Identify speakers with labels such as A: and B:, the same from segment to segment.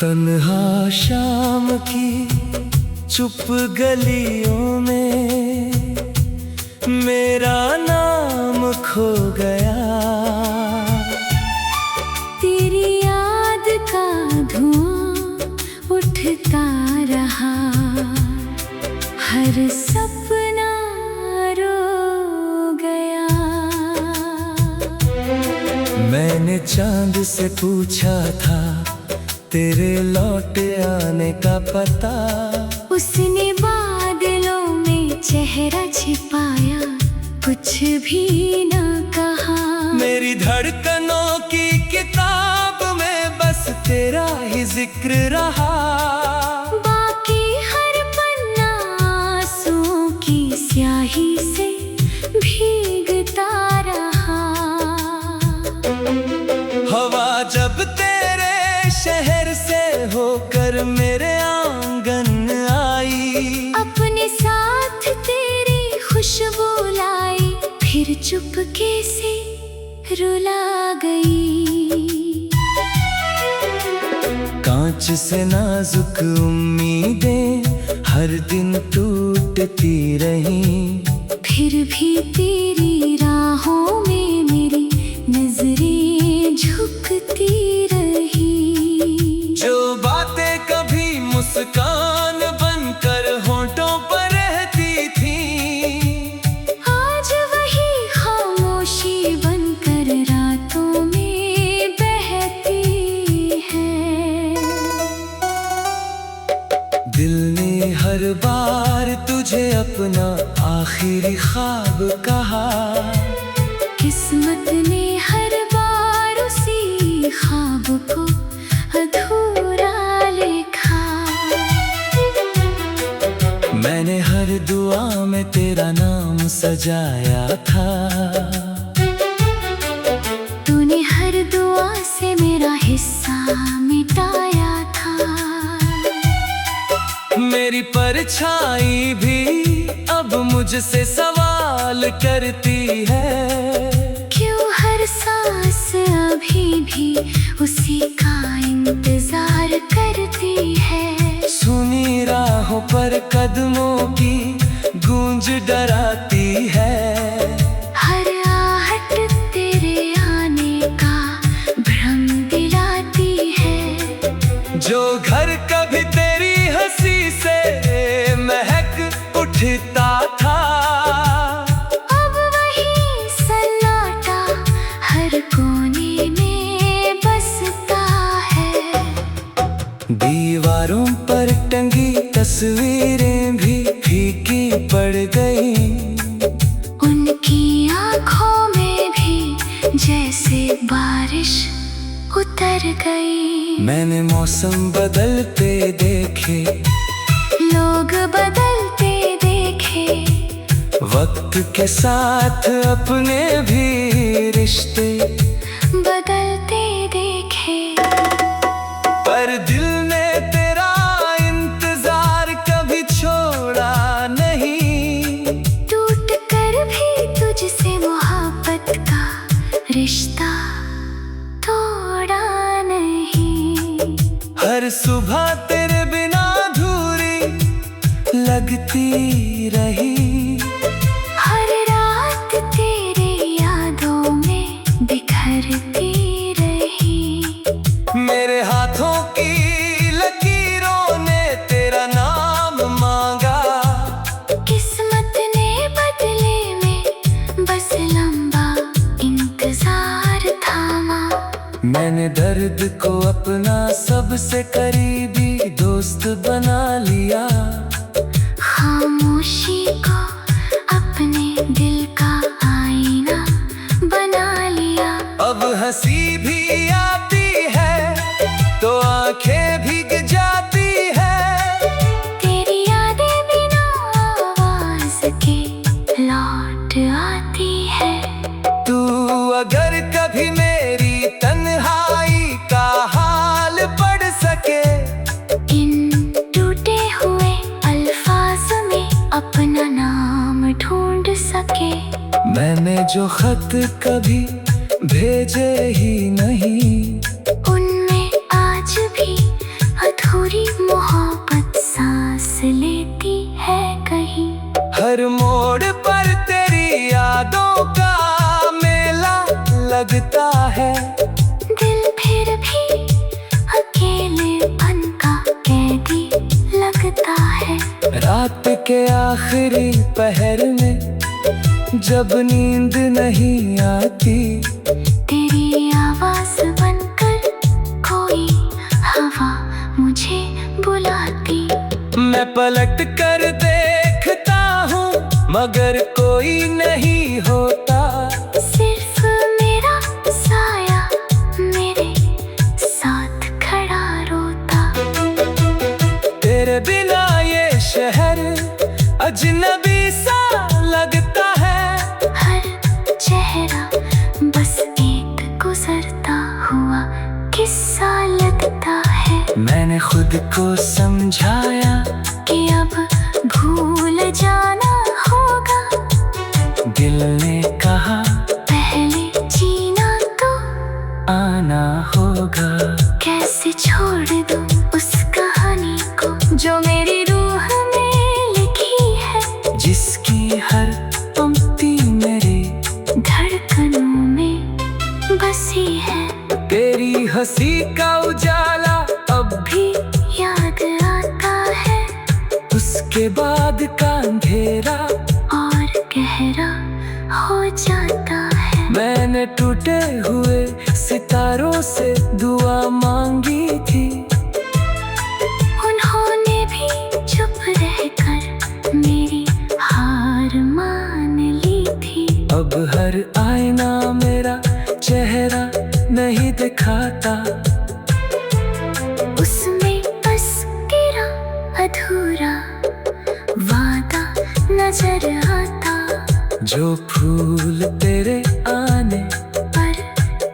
A: तन्हा शाम की चुप गलियों में मेरा नाम खो गया।
B: तेरी याद का धुआं उठता रहा, हर सपना रो गया।
A: मैंने चांद से पूछा था तेरे लौट आने का पता,
B: उसने बादलों में चेहरा छिपाया, कुछ भी न कहा।
A: मेरी धड़कनों की किताब में बस तेरा ही जिक्र रहा।
B: बाकी हर पन्ना आंसुओं की स्याही से भीगता रहा।
A: हवा जब तेरे शहर से होकर मेरे आंगन आई,
B: अपने साथ तेरी खुशबू लाई, फिर चुपके से रुला गई।
A: कांच से नाजुक उम्मीदें हर दिन टूटती रहीं,
B: फिर भी तेरी राहों में मेरी नजरें झुकती रही।
A: जो बातें कभी मुस्कान बनकर होंठों पर रहती थी,
B: आज वही खामोशी बनकर रातों में बहती है।
A: दिल ने हर बार तुझे अपना आखिरी ख्वाब कहा,
B: किस्मत ने हर बार उसी ख्वाब को अधूरा लिखा।
A: मैंने हर दुआ में तेरा नाम सजाया था,
B: तूने हर दुआ से मेरा हिस्सा मिटाया था।
A: मेरी परछाई भी अब मुझसे सवाल करती है,
B: क्यों हर सांस अभी भी उसी का इंतजार करती है।
A: सुनी राहों पर कदमों की गूंज डराती है,
B: हर आहट तेरे आने का भ्रम दिलाती है।
A: जो घर कभी तेरी हंसी से महक उठता था,
B: अब वही सन्नाटा हर कोने में बसता है।
A: दीवारों पर टंगी तस्वीरें भी फीकी पड़ गई,
B: उनकी आँखों में भी जैसे बारिश उतर गई।
A: मैंने मौसम बदलते देखे,
B: लोग बदलते देखे,
A: वक्त के साथ अपने भी रिश्ते
B: बदलते देखे।
A: पर दिल ने तेरा इंतजार कभी छोड़ा नहीं,
B: टूट कर भी तुझसे मोहब्बत का रिश्ता तोड़ा नहीं।
A: हर सुबह तेरे बिना अधूरी लगती रही,
B: हर रात तेरे यादों में बिखरती रही।
A: मेरे हाथों की लकीरों ने तेरा नाम मांगा,
B: किस्मत ने बदले में बस लंबा इंतजार थामा।
A: मैंने दर्द को अपना सबसे करीबी दोस्त बना लिया,
B: खामोशी को अपने दिल का आईना बना लिया।
A: अब हंसी भी आती है तो आंखें भीग जाती है,
B: तेरी यादें बिना आवाज के लौट आती है।
A: तू अगर कभी मेरी तन्हाई का हाल पढ़ सके,
B: इन टूटे हुए अल्फाज में अपना नाम ढूंढ सके।
A: मैंने जो खत कभी भेजे ही नहीं,
B: उनमें आज भी भी मोहब्बत सांस लेती है कहीं।
A: हर मोड़ पर तेरी यादों का मेला लगता है।
B: दिल फिर भी अकेलेपन का कैदी लगता है।
A: रात के आखिरी पहर में जब नींद नहीं आती,
B: तेरी आवाज बनकर कोई हवा मुझे बुलाती।
A: मैं पलट कर देखता हूँ मगर कोई नहीं होता।
B: सिर्फ मेरा साया मेरे साथ खड़ा रोता।
A: तेरे बिना ये शहर अजनबी सा लगता है।
B: हर चेहरा बस एक गुजरता हुआ किस्सा लगता है।
A: मैंने खुद को समझाया
B: कि अब भूल जाना होगा।
A: दिल ने कहा
B: पहले जीना तो
A: आना होगा।
B: कैसे छोड़ दूं उस कहानी को जो मेरी रूह में लिखी है।
A: जिसकी हर पंक्ति मेरे
B: धड़कनों में बसी है।
A: तेरी हंसी का उजाला अब
B: भी याद आता है।
A: उसके बाद का अंधेरा
B: और गहरा हो जाता है।
A: मैंने टूटे हुए सितारों से दुआ मांगी थी।
B: उन्होंने भी चुप रहकर मेरी हार मान ली थी।
A: अब हर आईना मेरा चेहरा नहीं दिखाता।
B: उसमें बस गिरा अधूरा वादा नजर आता।
A: जो फूल तेरे आने
B: पर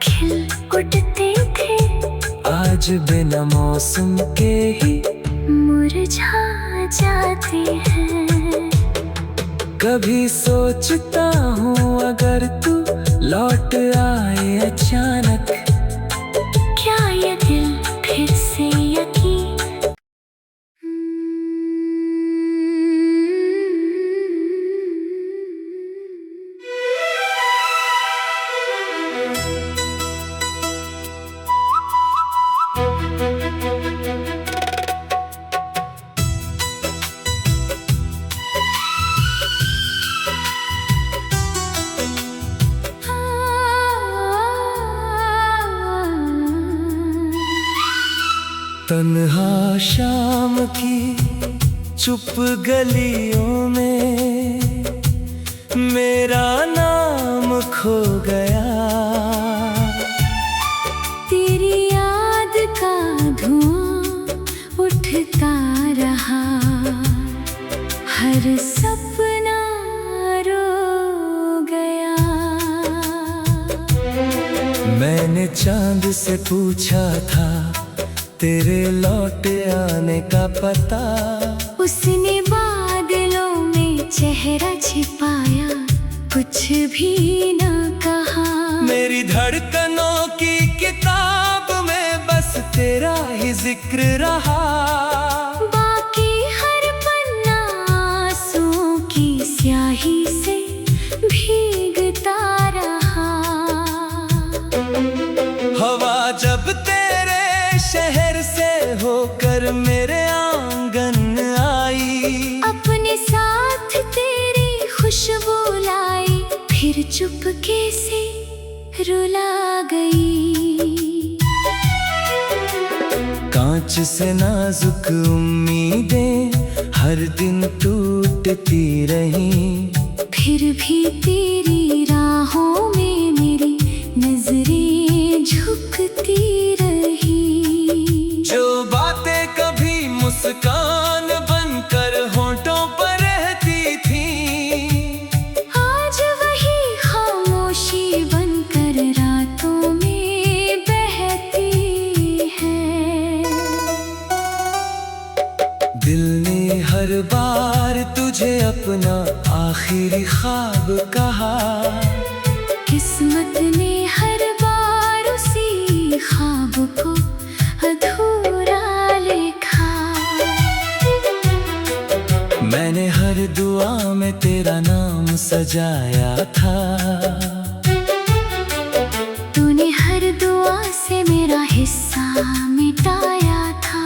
B: खिल उठते थे
A: आज बिना मौसम के ही
B: मुरझा जाते हैं।
A: कभी सोचता हूँ अगर तू लौट आए अचानक,
B: क्या ये दिल फिर से यकीन।
A: तन्हा शाम की चुप गलियों में मेरा नाम खो गया।
B: तेरी याद का धुआं उठता रहा। हर सपना रो गया।
A: मैंने चांद से पूछा था तेरे लौट आने का पता।
B: उसने बादलों में चेहरा छिपाया, कुछ भी न कहा।
A: मेरी धड़कनों की किताब में बस तेरा ही जिक्र रहा।
B: बाकी हर पन्ना आंसुओं की स्याही से भीगता रहा।
A: हवा जब तेरे शहर से होकर मेरे आंगन आई,
B: अपने साथ तेरी खुशबू लाई। फिर चुपके से रुला गई।
A: कांच से नाजुक उम्मीदें हर दिन टूटती रहीं।
B: फिर भी तेरी राहों में मेरी नजरें झुकती रही।
A: जो बातें कभी मुस्कान बनकर होंठों पर रहती थी,
B: आज वही खामोशी बनकर रातों में बहती है।
A: दिल ने हर बार तुझे अपना आखिरी ख्वाब कहा।
B: किस्मत ने हर बार उसी ख्वाब को अधूरा लिखा।
A: दुआ में तेरा नाम सजाया था।
B: तूने हर दुआ से मेरा हिस्सा मिटाया था।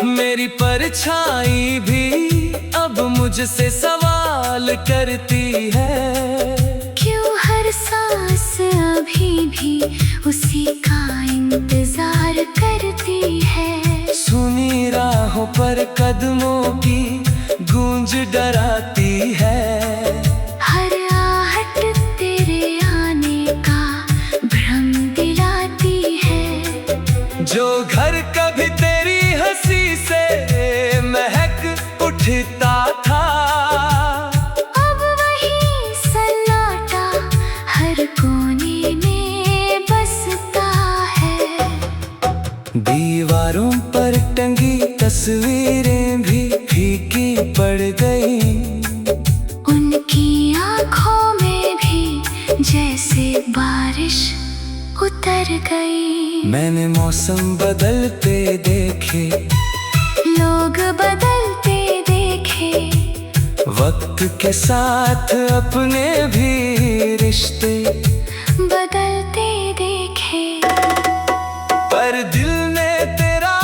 A: मेरी परछाई भी अब मुझसे सवाल करती है,
B: क्यों हर सांस अभी भी उसी का इंतजार करती है।
A: सुनी राहों पर कदमों की गूंज डराती है,
B: हर आहट तेरे आने का भ्रम दिलाती है।
A: जो घर कभी तेरी हंसी से महक उठता था,
B: अब वही सन्नाटा हर कोने में बसता है।
A: दीवारों पर टंगी तस्वीरें भी फीकी पड़ गई,
B: उनकी आँखों में भी जैसे बारिश उतर गई।
A: मैंने मौसम बदलते देखे,
B: लोग बदलते देखे,
A: वक्त के साथ अपने भी रिश्ते
B: बदलते देखे।
A: पर दिल ने तेरा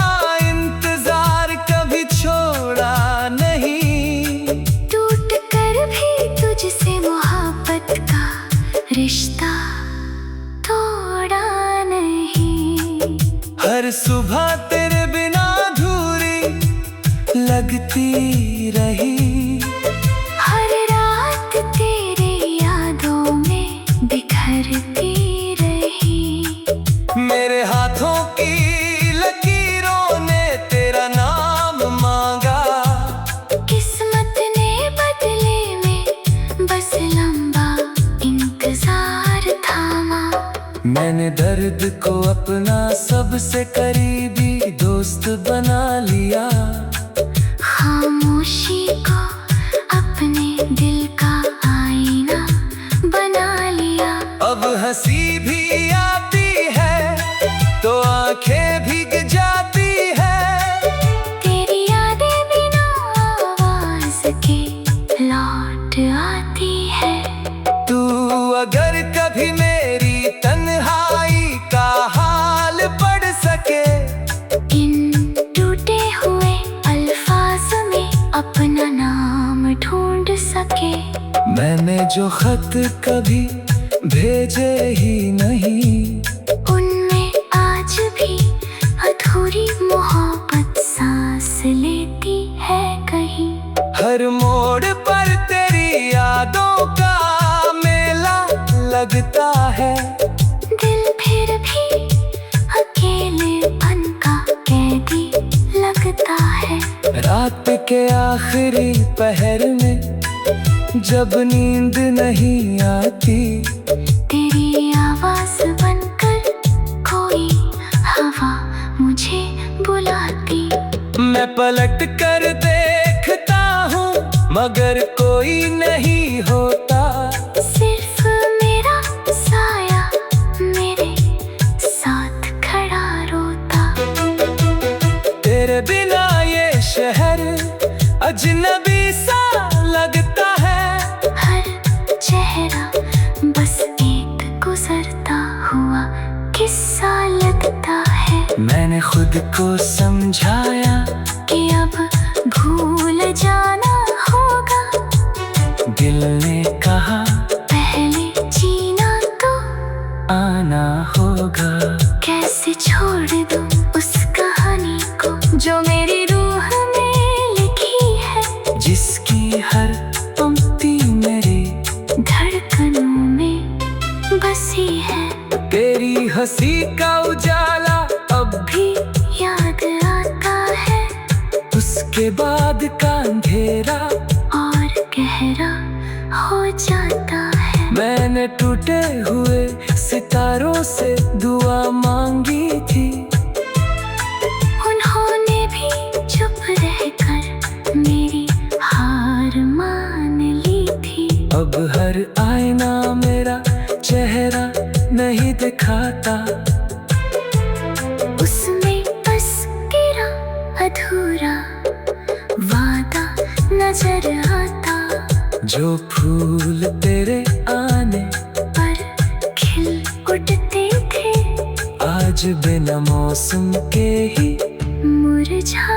A: इंतजार कभी छोड़ा नहीं,
B: टूट कर भी तुझसे मोहब्बत का रिश्ता तोड़ा नहीं।
A: हर सुबह तेरे बिना अधूरी लगती रही,
B: हर रात तेरे यादों में बिखरती रही।
A: मेरे हाथों की लकीरों ने तेरा नाम मांगा,
B: किस्मत ने बदले में बस लंबा इंतजार थामा।
A: मैंने दर्द को अपना सबसे करीबी दोस्त बना लिया,
B: खामोशी को अपने दिल का आईना बना लिया।
A: अब हंसी भी आती है तो आंखें भीग जाती है,
B: तेरी यादें बिना आवाज के लौट आती है।
A: तू अगर कभी मेरी तन्हाई का हाल पढ़ सके,
B: इन टूटे हुए अल्फाज में अपना नाम ढूंढ सके।
A: मैंने जो खत कभी भेजे ही नहीं,
B: उनमें आज भी अधूरी मोहब्बत सांस लेती है कहीं।
A: हर मोड़ पर तेरी यादों का मेला लगता है,
B: दिल फिर भी अकेलेपन का कैदी लगता है।
A: रात के आखिरी पहर में जब नींद नहीं आती,
B: तेरी आवाज बनकर कोई हवा मुझे बुलाती।
A: मैं पलट कर देखता हूँ मगर कोई नहीं होता,
B: सिर्फ मेरा साया मेरे साथ खड़ा रोता।
A: तेरे बिना ये शहर अजनबी सा लगता है,
B: हर चेहरा बस एक गुजरता हुआ किस्सा लगता है।
A: मैंने खुद को समझाया
B: कि अब भूल जाना होगा,
A: दिल ने कहा
B: पहले जीना तो
A: आना होगा।
B: कैसे छोड़ दूं उस कहानी को जो मेरी रूह में लिखी है,
A: जिसकी हर पंक्ति मेरी
B: धड़कनों में बसी है।
A: तेरी हंसी का उजाला अब
B: भी याद आता है,
A: उसके बाद का अंधेरा
B: और गहरा हो जाता है।
A: मैंने टूटे हुए सितारों से दुआ मांगी थी,
B: उन्होंने भी चुप रहकर मेरी हार मान ली थी।
A: अब हर आईना मेरा चेहरा नहीं दिखाता,
B: उसमें बस तेरा अधूरा वादा नजर आता,
A: जो फूल तेरे आने
B: पर खिल उठते थे,
A: आज बिना मौसम के ही
B: मुरझा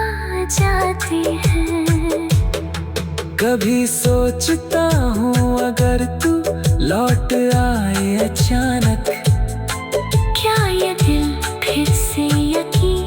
B: जाते हैं।
A: कभी सोचता हूँ अगर तू लौट आए अचानक,
B: क्या ये दिल फिर से यकीन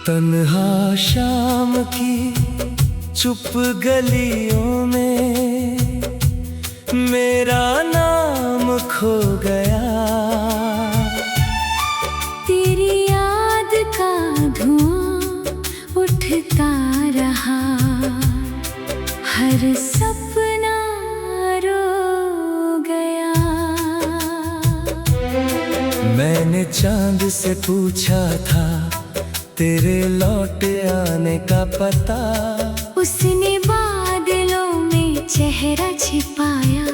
A: तन्हा शाम की चुप गलियों में मेरा नाम खो गया,
B: तेरी याद का धुआं उठता रहा, हर सपना रो गया।
A: मैंने चांद से पूछा था तेरे लौट आने का पता,
B: उसने बादलों में चेहरा छिपाया,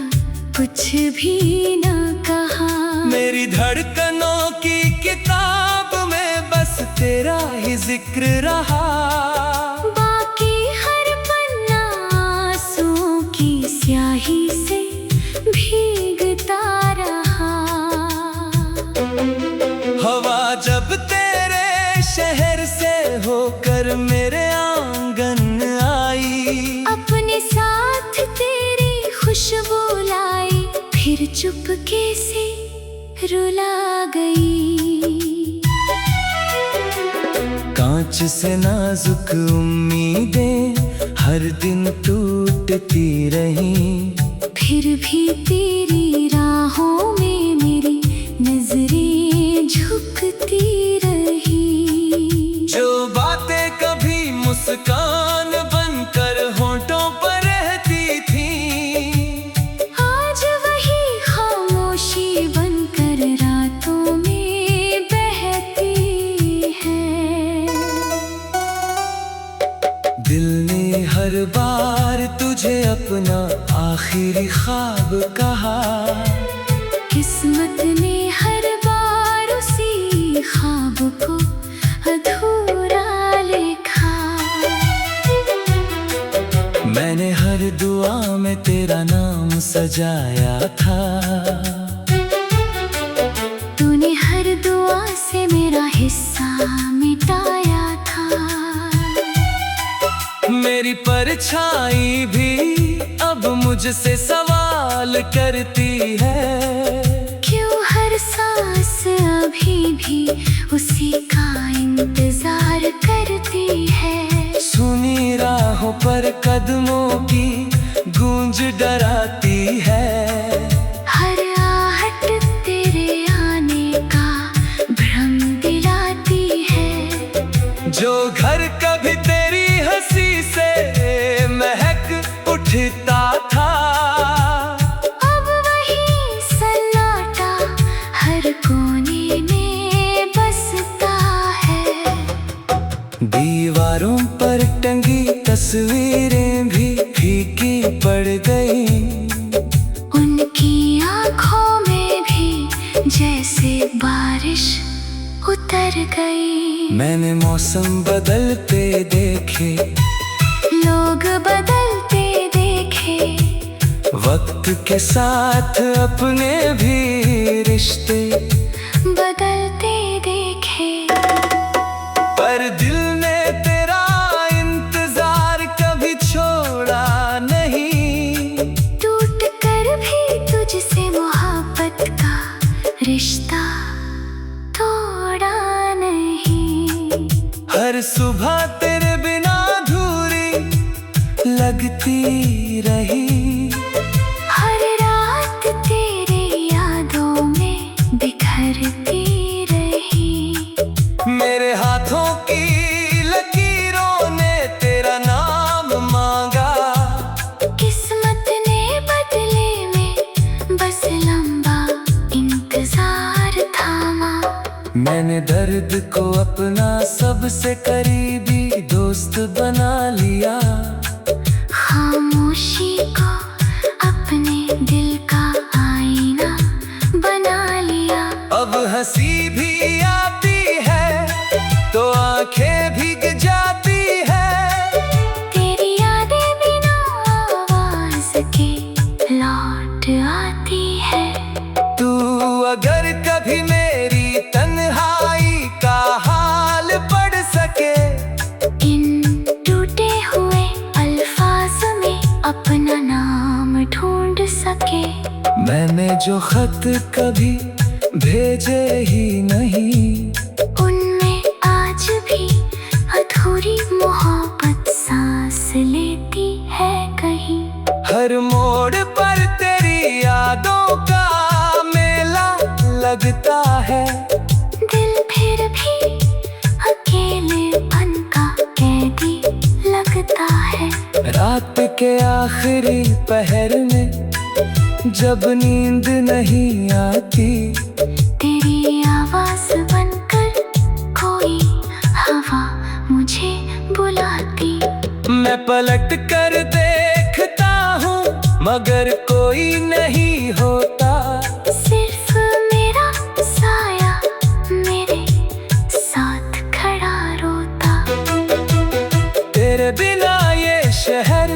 B: कुछ भी न कहा।
A: मेरी धड़कनों की किताब में बस तेरा ही जिक्र रहा,
B: बाकी हर पन्ना आंसुओं की स्याही से भीगता रहा।
A: हवा जब तेरे शहर से होकर मेरे आंगन आई,
B: अपने साथ तेरी खुशबू लाई, फिर चुपके से रुला गई।
A: कांच से नाजुक उम्मीदें हर दिन टूटती रहीं,
B: फिर भी तेरी राहों में मेरी नजरें झुकती रही।
A: जो बातें कभी मुस्कान बनकर होंठों पर रहती थी,
B: आज वही खामोशी बनकर रातों में बहती है।
A: दिल ने हर बार तुझे अपना आखिरी ख्वाब कहा,
B: किस्मत ने हर बार उसी ख्वाब को अधूरा लिखा।
A: मैंने हर दुआ में तेरा नाम सजाया था,
B: तूने हर दुआ से मेरा हिस्सा मिटाया था।
A: मेरी परछाई भी अब मुझसे सवाल करती है,
B: क्यों हर सांस अभी भी उसी का इंतजार करती है।
A: सुनी राहों पर कदमों की गूंज डराती है,
B: हर आहट तेरे आने का भ्रम दिलाती है।
A: जो घर कभी तेरी हंसी से महक उठता था,
B: अब वही सन्नाटा हर कोने में बसता है।
A: दीवारों पर टंगी तस्वीरें भी फीकी पड़ गई,
B: उनकी आँखों में भी जैसे बारिश उतर गई।
A: मैंने मौसम बदलते देखे,
B: लोग बदलते देखे,
A: वक्त के साथ अपने भी रिश्ते
B: बदलते देखे।
A: पर दिल ने तेरा इंतजार कभी छोड़ा नहीं,
B: टूट कर भी तुझसे मोहब्बत का रिश्ता तोड़ा नहीं।
A: हर सुबह तेरे बिना अधूरी लगती रही,
B: हर रात तेरे यादों में बिखरती रही।
A: मेरे हाथों की लकीरों ने तेरा नाम मांगा,
B: किस्मत
A: दर्द को अपना सबसे करीबी दोस्त बना लिया।
B: खामोशी को अपने दिल का आईना बना लिया।
A: अब हंसी भी आती है तो आंखें भीग जाती है।
B: तेरी यादें बिना आवाज के लौट आती है।
A: तू अगर कभी मेरी तन्हाई का हाल पढ़ सके,
B: इन टूटे हुए अल्फाज में अपना नाम ढूंढ सके।
A: मैंने जो खत कभी भेजे ही नहीं,
B: उनमें आज भी अधूरी मोहब्बत सांस लेती है कहीं।
A: हर मोड़ पर तेरी यादों का मेला लगता है।
B: दिल फिर भी अकेलेपन का कैदी लगता है।
A: रात के आखिरी पहर में जब नींद नहीं आती,
B: तेरी आवाज बनकर कोई हवा मुझे बुलाती।
A: मैं पलट कर देखता हूँ मगर कोई नहीं होता।
B: सिर्फ मेरा साया मेरे साथ खड़ा रोता।
A: तेरे बिना ये शहर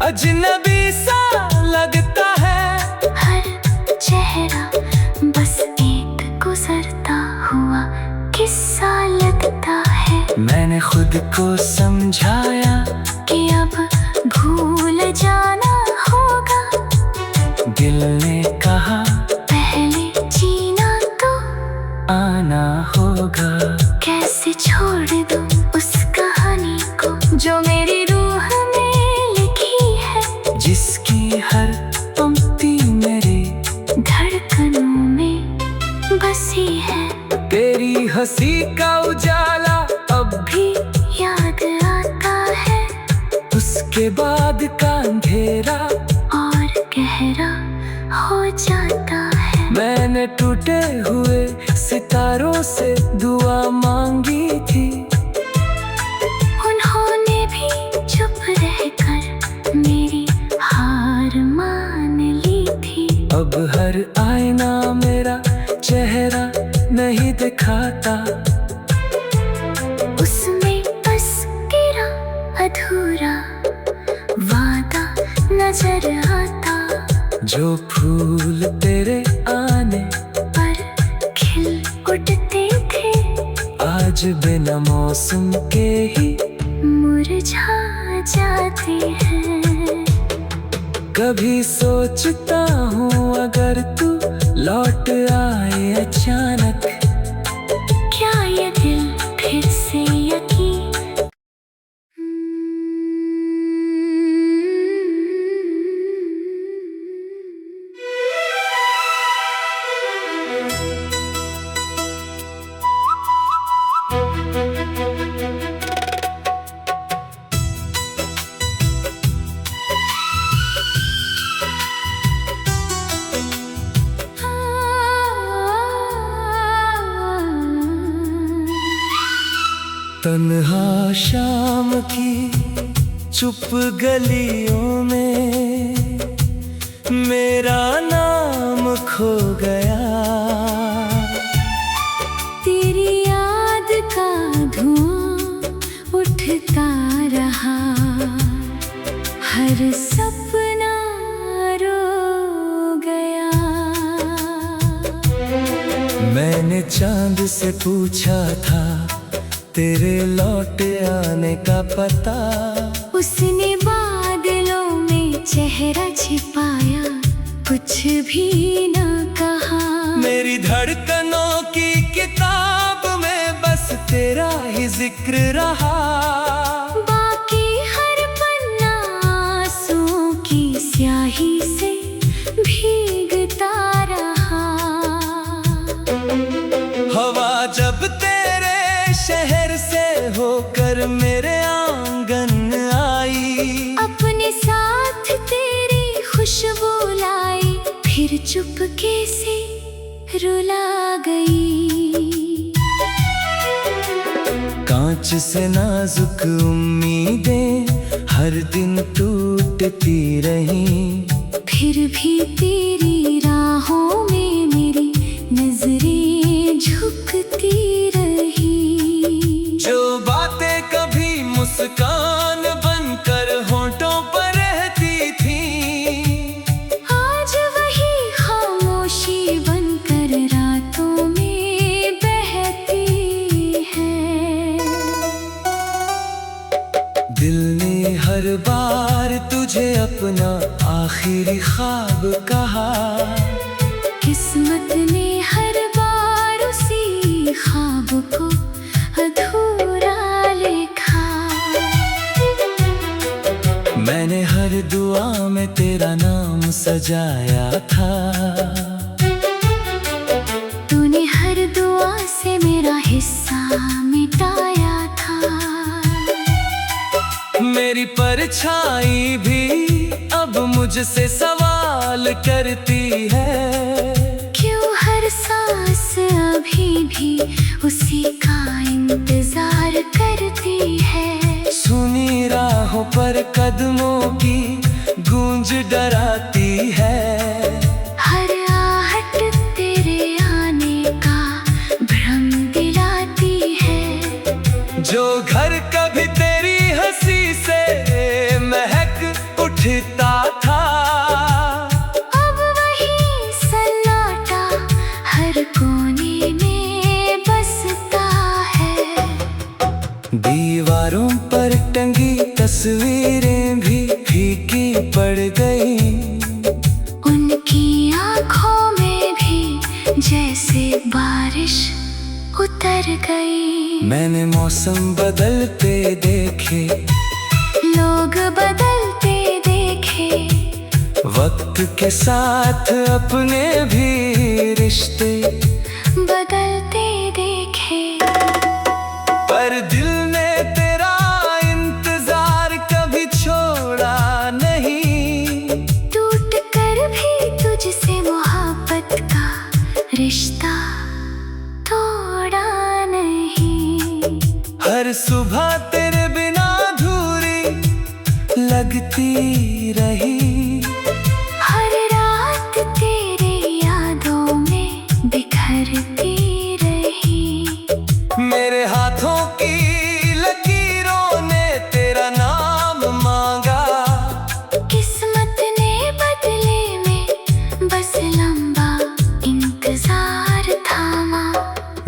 A: अजनबी सा लगता है।
B: हर चेहरा बस एक गुजरता हुआ किस्सा लगता है।
A: मैंने खुद को समझाया
B: कि अब भूल जाना होगा।
A: दिल ने कहा
B: पहले जीना तो
A: आना होगा।
B: कैसे छोड़ दूं उस कहानी को जो मेरी रूह में लिखी है।
A: जिसकी हर पंक्ति मेरी
B: धड़कनों में बसी है।
A: तेरी हंसी का उजाला अब
B: भी याद आता है।
A: उसके बाद का अंधेरा
B: और गहरा हो जाता है।
A: मैंने टूटे हुए सितारों से दुआ मांगी थी।
B: उन्होंने भी चुप रहकर मेरी हार मान ली थी।
A: अब हर आईना मेरा चेहरा नहीं दिखाता।
B: उसमें बस तेरा अधूरा वादा नजर आता।
A: जो फूल तेरे आने
B: पर खिल उठते थे,
A: आज बिना मौसम के ही
B: मुरझा जाते हैं।
A: कभी सोचता हूँ अगर तू लौट आए अचानक,
B: क्या ये दिल फिर से यकीन।
A: तन्हा शाम की चुप गलियों में मेरा नाम खो गया।
B: तेरी याद का धुआं उठता रहा। हर सपना रो गया।
A: मैंने चांद से पूछा था तेरे लौट आने का पता।
B: उसने बादलों में चेहरा छिपाया, कुछ भी न कहा।
A: मेरी धड़कनों की किताब में बस तेरा ही जिक्र रहा।
B: बाकी हर पन्ना आंसुओं की स्याही से भीगता रहा।
A: हवा जब तेरे शहर से होकर मेरे आंगन आई,
B: अपने साथ तेरी खुशबू लाई, फिर चुपके से रुला गई।
A: मुझसे नाजुक उम्मीदें हर दिन टूटती रही,
B: फिर भी तेरी राहों में मेरी नजरें झुकती रही।
A: जो बातें कभी मुस्कान बनकर होंठों पर रहती थी,
B: आज वही खामोशी बनकर रातों में बहती है।
A: दिल ने हर बार तुझे अपना आखिरी ख्वाब कहा,
B: किस्मत ने हर बार उसी ख्वाब को अधूरा लिखा।
A: मैंने हर दुआ में तेरा नाम सजाया था,
B: तूने हर दुआ से मेरा हिस्सा मिटाया था।
A: मेरी परछाई भी अब मुझसे सवाल करती है,
B: क्यों हर सांस अभी भी उसी का इंतजार करती है।
A: सुनी राहों पर कदमों की गूंज डराती है,
B: हर आहट तेरे आने का भ्रम दिलाती है।
A: जो घर कभी तेरी हंसी से महक उठता था,
B: अब वही सन्नाटा हर कोने में बसता है।
A: दीवारों पर टंगी तस्वीरें भी फीकी पड़ गई,
B: उनकी आँखों में भी जैसे बारिश उतर गई।
A: मैंने मौसम बदलते देखे,
B: लोग बदलते देखे,
A: वक्त के साथ अपने भी रिश्ते
B: बदलते देखे।
A: पर दिल ने तेरा इंतजार कभी छोड़ा नहीं,
B: टूट कर भी तुझसे मोहब्बत का रिश्ता तोड़ा नहीं।
A: हर सुबह तेरे बिना अधूरी लगती रही,
B: हर रात तेरे यादों में बिखरती रही।
A: मेरे हाथों की लकीरों ने तेरा नाम मांगा,
B: किस्मत ने बदले में बस लंबा इंतजार थामा।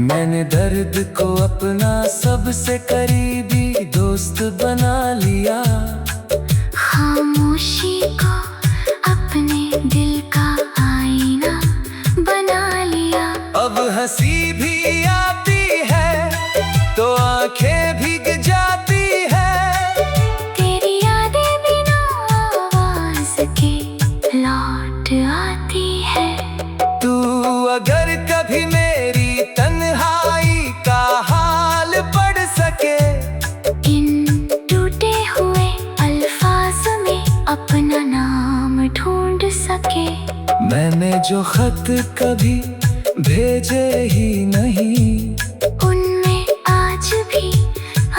A: मैंने दर्द को अपना सबसे करीबी दोस्त बना लिया,
B: खामोशी को अपने दिल का आईना बना लिया।
A: अब हंसी भी आती है तो आंखें भीग जाती है,
B: तेरी यादें बिना आवाज के लौट आती है।
A: तू अगर कभी मेरी तन्हाई का हाल पढ़ सके,
B: इन टूटे हुए अल्फाज में अपना नाम ढूंढ सके।
A: मैंने जो खत कभी भेजे ही नहीं,
B: उनमें आज भी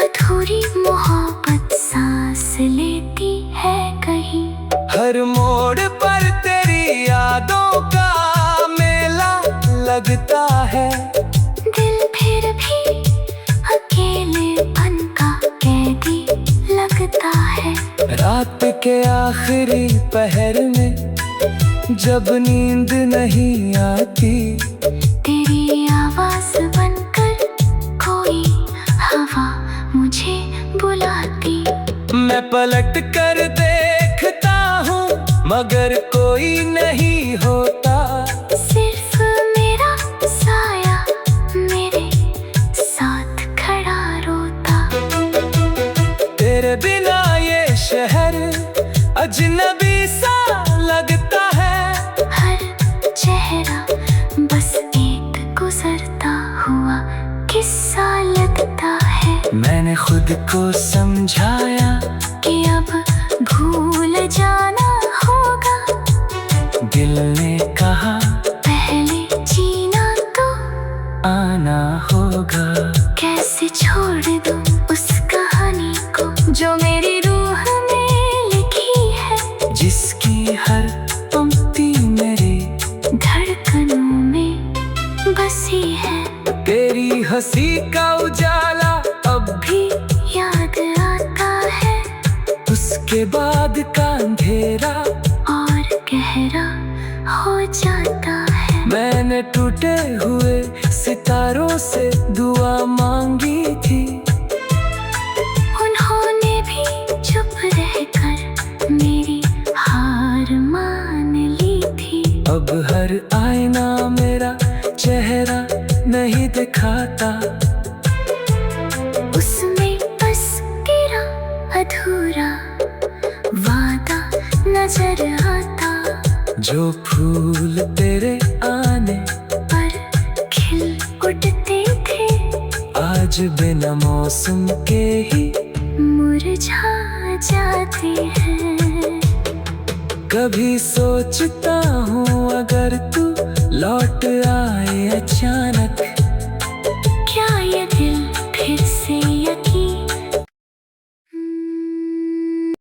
B: अधूरी मोहब्बत सांस लेती है कहीं।
A: हर मोड़ पर तेरी यादों का मेला लगता है,
B: दिल फिर भी अकेलेपन का कैदी लगता है।
A: रात के आखिरी पहर में जब नींद नहीं आती,
B: तेरी आवाज बनकर कोई हवा मुझे बुलाती।
A: मैं पलट कर देखता हूँ मगर कोई नहीं होता,
B: सिर्फ मेरा साया मेरे साथ खड़ा रोता।
A: तेरे बिना ये शहर अजनबी सा लगता है,
B: हर चेहरा बस एक गुजरता हुआ किस्सा लगता है।
A: मैंने खुद को समझाया
B: कि अब भूल जाना होगा,
A: दिल ने कहा
B: पहले जीना तो
A: आना होगा।
B: कैसे छोड़ दूं
A: उसके बाद का अंधेरा
B: और गहरा हो जाता है।
A: मैंने टूटे हुए सितारों से दुआ मांगी थी,
B: उन्होंने भी चुप रहकर मेरी हार मान ली थी।
A: अब हर आईना मेरा चेहरा नहीं दिखाता,
B: उसमें बस तेरा अधूरा वादा नजर आता।
A: जो फूल तेरे आने
B: पर खिल उठते थे,
A: आज बिना मौसम के ही
B: मुरझा जाते हैं।
A: कभी सोचता हूँ अगर तू लौट आए अचानक,
B: क्या ये दिल फिर